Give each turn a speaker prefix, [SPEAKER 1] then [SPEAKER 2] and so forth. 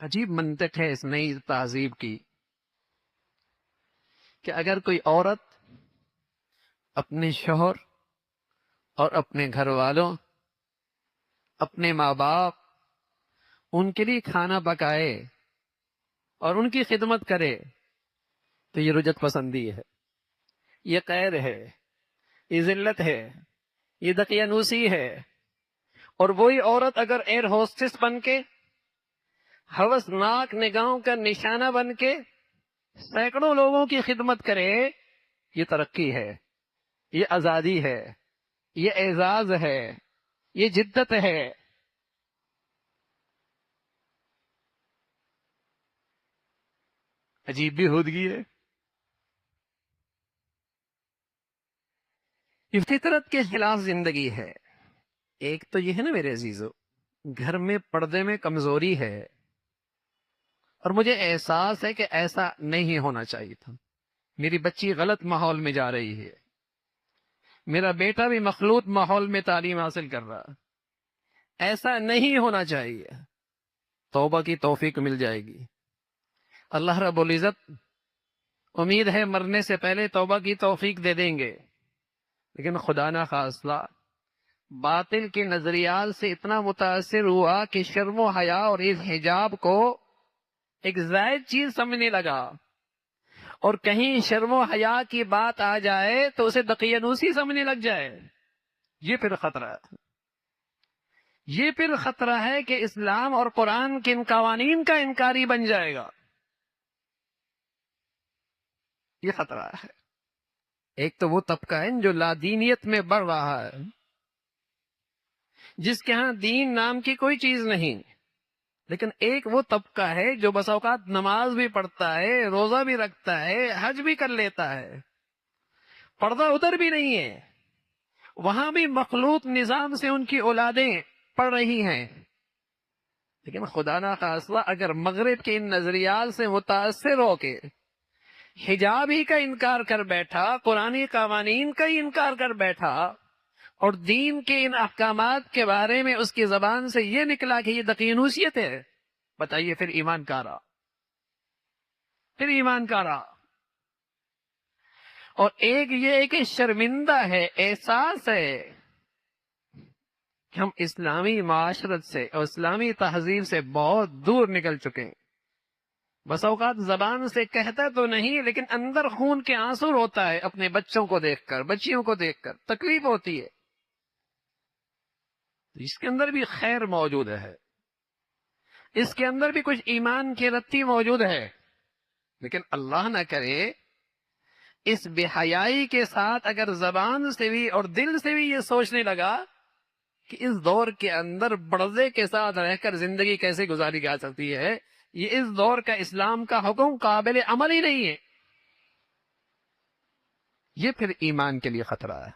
[SPEAKER 1] عجیب منطق ہے اس نئی تہذیب کی کہ اگر کوئی عورت اپنے شوہر اور اپنے گھر والوں، اپنے ماں باپ، ان کے لیے کھانا پکائے اور ان کی خدمت کرے تو یہ رجعت پسندی ہے، یہ قید ہے، یہ ذلت ہے، یہ دقیانوسی ہے۔ اور وہی عورت اگر ایئر ہوسٹس بن کے، ہوسناک نگاہوں کا نشانہ بن کے سینکڑوں لوگوں کی خدمت کرے، یہ ترقی ہے، یہ آزادی ہے، یہ اعزاز ہے، یہ جدت ہے۔ عجیب بھی ہودگی ہے۔ یہ فطرت کے خلاف زندگی ہے۔ ایک تو یہ ہے نا میرے عزیزو، گھر میں پردے میں کمزوری ہے، اور مجھے احساس ہے کہ ایسا نہیں ہونا چاہیے تھا۔ میری بچی غلط ماحول میں جا رہی ہے، میرا بیٹا بھی مخلوط ماحول میں تعلیم حاصل کر رہا، ایسا نہیں ہونا چاہیے۔ توبہ کی توفیق مل جائے گی۔ اللہ رب العزت امید ہے مرنے سے پہلے توبہ کی توفیق دے دیں گے، لیکن خدا نہ خواستہ باطل کے نظریات سے اتنا متاثر ہوا کہ شرم و حیا اور اس حجاب کو ایک زائد چیز سمجھنے لگا، اور کہیں شرم و حیا کی بات آ جائے تو اسے دقیانوسی سمجھنے لگ جائے۔ یہ پھر خطرہ ہے، یہ پھر خطرہ ہے کہ اسلام اور قرآن کے ان قوانین کا انکاری بن جائے گا۔ یہ خطرہ ہے۔ ایک تو وہ طبقہ ہے جو لادینیت میں بڑھ رہا ہے، جس کے ہاں دین نام کی کوئی چیز نہیں، لیکن ایک وہ طبقہ ہے جو بس اوقات نماز بھی پڑھتا ہے، روزہ بھی رکھتا ہے، حج بھی کر لیتا ہے، پردہ ادھر بھی نہیں ہے، وہاں بھی مخلوط نظام سے ان کی اولادیں پڑھ رہی ہیں، لیکن خدا نہ خواستہ اگر مغرب کے ان نظریات سے متاثر ہو کے حجاب ہی کا انکار کر بیٹھا، قرآنی قوانین کا ہی انکار کر بیٹھا، اور دین کے ان احکامات کے بارے میں اس کی زبان سے یہ نکلا کہ یہ دقیانوسیت ہے، بتائیے پھر ایمان کارا، پھر ایمان کارا۔ اور ایک یہ ہے کہ شرمندہ ہے، احساس ہے کہ ہم اسلامی معاشرت سے اور اسلامی تہذیب سے بہت دور نکل چکے ہیں۔ بس اوقات زبان سے کہتا تو نہیں، لیکن اندر خون کے آنسو ہوتا ہے اپنے بچوں کو دیکھ کر، بچیوں کو دیکھ کر تکلیف ہوتی ہے۔ اس کے اندر بھی خیر موجود ہے، اس کے اندر بھی کچھ ایمان کی رتی موجود ہے، لیکن اللہ نہ کرے اس بے حیائی کے ساتھ اگر زبان سے بھی اور دل سے بھی یہ سوچنے لگا کہ اس دور کے اندر پردے کے ساتھ رہ کر زندگی کیسے گزاری جا سکتی ہے، یہ اس دور کا اسلام کا حکم قابل عمل ہی نہیں ہے، یہ پھر ایمان کے لیے خطرہ ہے۔